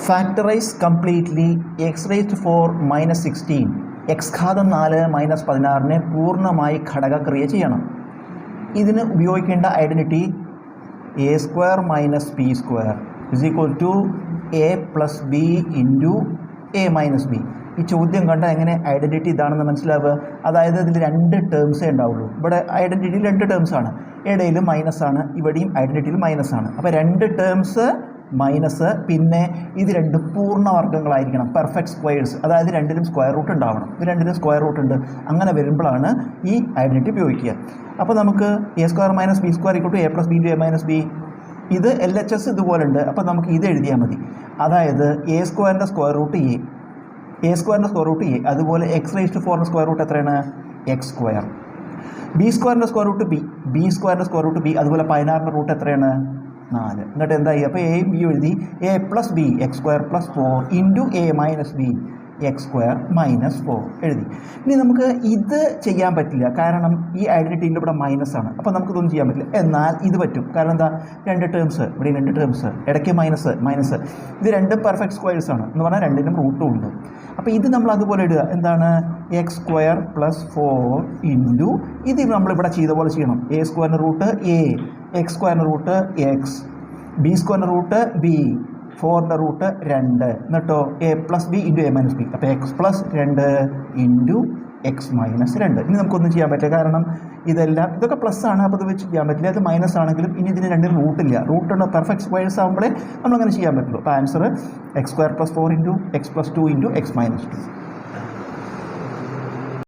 Factorise completely X raised 4 minus 16 X ഘാതം 4 minus 16 പൂർണ്ണമായി ഘടകക്രിയ ചെയ്യണം. ഇതിന് ഉപയോഗിക്കേണ്ട identity a square minus b square is equal to a plus B into A minus b. ഈ ചോദ്യം കണ്ടാൽ എങ്ങനെ ഐഡൻറ്റിറ്റി ഇതാണെന്ന് മനസ്സിലാവുക? അതായത് ഇതിൽ രണ്ട് ടേംസേ ഉണ്ടാവുള്ളൂ. ഇവിടെ ഐഡൻറ്റിറ്റിയിൽ രണ്ട് ടേംസാണ്, ഇടയിലും മൈനസാണ്, ഇവിടെയും ഐഡൻറ്റിറ്റിയിൽ മൈനസാണ്. അപ്പോൾ രണ്ട് ടേംസ് മൈനസ്, പിന്നെ ഇത് രണ്ടും പൂർണ്ണവർഗ്ഗങ്ങളായിരിക്കണം, പെർഫെക്റ്റ് സ്ക്വയേഴ്സ്. അതായത് രണ്ടിലും സ്ക്വയർ റൂട്ട് ഉണ്ടാവണം. ഇത് രണ്ടിലും സ്ക്വയർ റൂട്ട് ഉണ്ട്. അങ്ങനെ വരുമ്പോഴാണ് ഈ ഐഡൻറ്റിറ്റി ഉപയോഗിക്കുക. അപ്പോൾ നമുക്ക് a square minus b square equal to a plus B into A minus b. ഇത് എൽ എച്ച് എസ് ഇതുപോലെ ഉണ്ട്. അപ്പോൾ നമുക്ക് ഇത് എഴുതിയാൽ മതി. അതായത് എ സ്ക്വയറിൻ്റെ സ്ക്വയർ റൂട്ട് എ സ്ക്വയറിൻ്റെ സ്ക്വയർ റൂട്ട് എ. അതുപോലെ എക്സ് റേസ്റ്റ് 4 സ്ക്വയർ റൂട്ട് എത്രയാണ്? X square. ബി സ്ക്വയറിൻ്റെ സ്ക്വയർ റൂട്ട് ബി സ്ക്വയറിൻ്റെ സ്ക്വയർ റൂട്ട് ബി. അതുപോലെ 16 റൂട്ട് എത്രയാണ്? 4. എന്നിട്ട് എന്തായി? അപ്പോൾ എയും ബി എഴുതി. A plus B X square plus 4 into A minus B X square minus 4 എഴുതി. ഇനി നമുക്ക് ഇത് ചെയ്യാൻ പറ്റില്ല, കാരണം ഈ ഐഡൻറ്റിറ്റിയിൽ ഇവിടെ മൈനസാണ്. അപ്പോൾ നമുക്കിതൊന്നും ചെയ്യാൻ പറ്റില്ല. എന്നാൽ ഇത് പറ്റും. കാരണം എന്താ? രണ്ട് ടേംസ്, ഇവിടെ രണ്ട് ടേംസ്, ഇടയ്ക്ക് മൈനസ്. ഇത് രണ്ടും പെർഫെക്റ്റ് സ്ക്വയേഴ്സാണ് എന്ന് പറഞ്ഞാൽ രണ്ടിനും റൂട്ടും ഉണ്ട്. അപ്പോൾ ഇത് നമ്മൾ അതുപോലെ ഇടുക. എന്താണ്? എക്സ് സ്ക്വയർ പ്ലസ് 4 ഇൻറ്റു ഇത് നമ്മളിവിടെ ചെയ്ത പോലെ ചെയ്യണം. എ സ്ക്വയറിൻ്റെ റൂട്ട് എ, എക്സ് സ്ക്വയറിൻ്റെ റൂട്ട് എക്സ്, ബി സ്ക്വയറിൻ്റെ റൂട്ട് ബി, 4ൻ്റെ റൂട്ട് 2, എന്നിട്ടോ A plus B into A minus B. അപ്പോൾ X plus 2 into X minus 2. ഇനി നമുക്കൊന്നും ചെയ്യാൻ പറ്റില്ല, കാരണം ഇതൊക്കെ പ്ലസ് ആണ്. അപ്പോൾ ഇത് വെച്ച് ചെയ്യാൻ പറ്റില്ല. അത് മൈനസ് ആണെങ്കിലും ഇനി ഇതിന് രണ്ടും റൂട്ടില്ല. റൂട്ടുണ്ട് പെർഫെക്റ്റ് സ്ക്വയേഴ്സ് ആകുമ്പോഴേ നമ്മളങ്ങനെ ചെയ്യാൻ പറ്റുള്ളൂ. അപ്പോൾ answer X square plus 4 into X plus 2 into X minus 2.